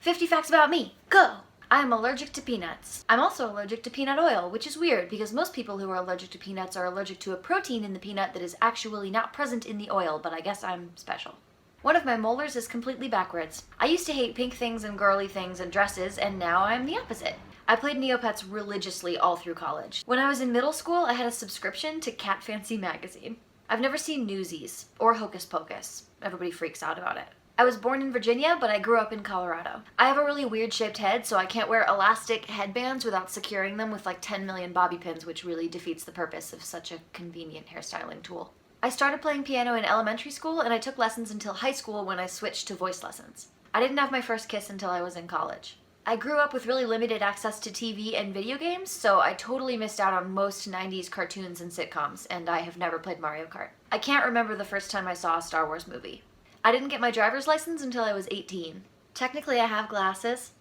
50 facts about me. Go! I am allergic to peanuts. I'm also allergic to peanut oil, which is weird because most people who are allergic to peanuts are allergic to a protein in the peanut that is actually not present in the oil, but I guess I'm special. One of my molars is completely backwards. I used to hate pink things and girly things and dresses, and now I'm the opposite. I played Neopets religiously all through college. When I was in middle school, I had a subscription to Cat Fancy magazine. I've never seen Newsies or Hocus Pocus. Everybody freaks out about it. I was born in Virginia, but I grew up in Colorado. I have a really weird shaped head, so I can't wear elastic headbands without securing them with like 10 million bobby pins, which really defeats the purpose of such a convenient hairstyling tool. I started playing piano in elementary school, and I took lessons until high school when I switched to voice lessons. I didn't have my first kiss until I was in college. I grew up with really limited access to TV and video games, so I totally missed out on most 90s cartoons and sitcoms, and I have never played Mario Kart. I can't remember the first time I saw a Star Wars movie. I didn't get my driver's license until I was 18. Technically, I have glasses,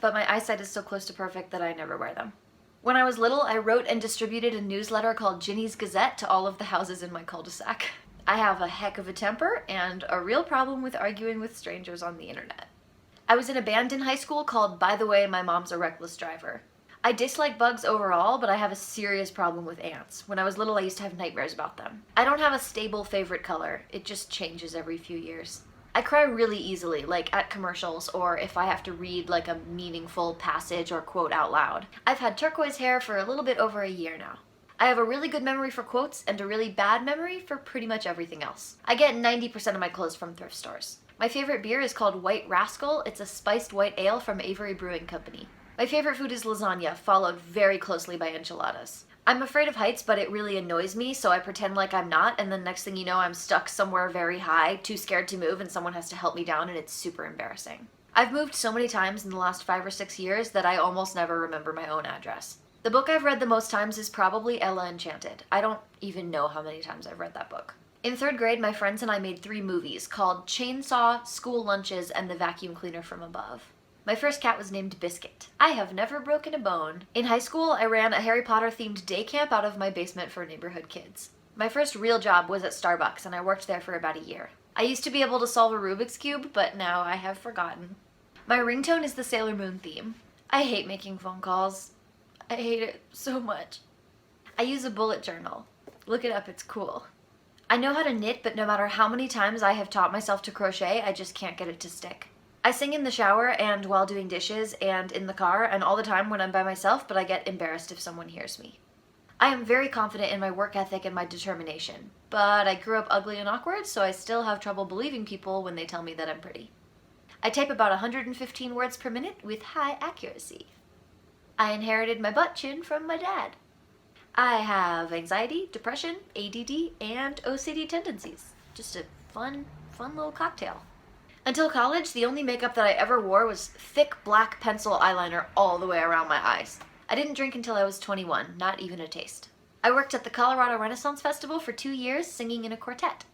but my eyesight is so close to perfect that I never wear them. When I was little, I wrote and distributed a newsletter called Ginny's Gazette to all of the houses in my cul-de-sac. I have a heck of a temper and a real problem with arguing with strangers on the internet. I was in a band in high school called By the Way, My Mom's a Reckless Driver. I dislike bugs overall, but I have a serious problem with ants. When I was little, I used to have nightmares about them. I don't have a stable favorite color. It just changes every few years. I cry really easily, like at commercials, or if I have to read like a meaningful passage or quote out loud. I've had turquoise hair for a little bit over a year now. I have a really good memory for quotes and a really bad memory for pretty much everything else. I get 90% of my clothes from thrift stores. My favorite beer is called White Rascal. It's a spiced white ale from Avery Brewing Company. My favorite food is lasagna, followed very closely by enchiladas. I'm afraid of heights, but it really annoys me, so I pretend like I'm not, and then next thing you know, I'm stuck somewhere very high, too scared to move, and someone has to help me down, and it's super embarrassing. I've moved so many times in the last 5 or 6 years that I almost never remember my own address. The book I've read the most times is probably Ella Enchanted. I don't even know how many times I've read that book. In 3rd grade, my friends and I made 3 movies called Chainsaw, School Lunches, and The Vacuum Cleaner from Above. My first cat was named Biscuit. I have never broken a bone. In high school, I ran a Harry Potter themed day camp out of my basement for neighborhood kids. My first real job was at Starbucks, and I worked there for about a year. I used to be able to solve a Rubik's Cube, but now I have forgotten. My ringtone is the Sailor Moon theme. I hate making phone calls. I hate it so much. I use a bullet journal. Look it up, it's cool. I know how to knit, but no matter how many times I have taught myself to crochet, I just can't get it to stick. I sing in the shower and while doing dishes and in the car and all the time when I'm by myself, but I get embarrassed if someone hears me. I am very confident in my work ethic and my determination, but I grew up ugly and awkward, so I still have trouble believing people when they tell me that I'm pretty. I type about 115 words per minute with high accuracy. I inherited my butt chin from my dad. I have anxiety, depression, ADD, and OCD tendencies. Just a fun little cocktail. Until college, the only makeup that I ever wore was thick black pencil eyeliner all the way around my eyes. I didn't drink until I was 21, not even a taste. I worked at the Colorado Renaissance Festival for 2 years singing in a quartet.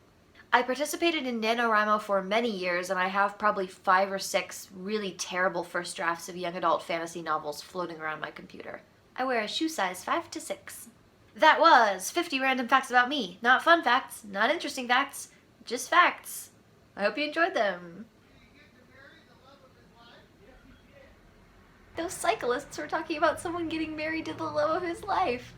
I participated in NaNoWriMo for many years, and I have probably 5 or 6 really terrible first drafts of young adult fantasy novels floating around my computer. I wear a shoe size 5 to 6. That was 50 random facts about me. Not fun facts, not interesting facts, just facts. I hope you enjoyed them. Those cyclists were talking about someone getting married to the love of his life.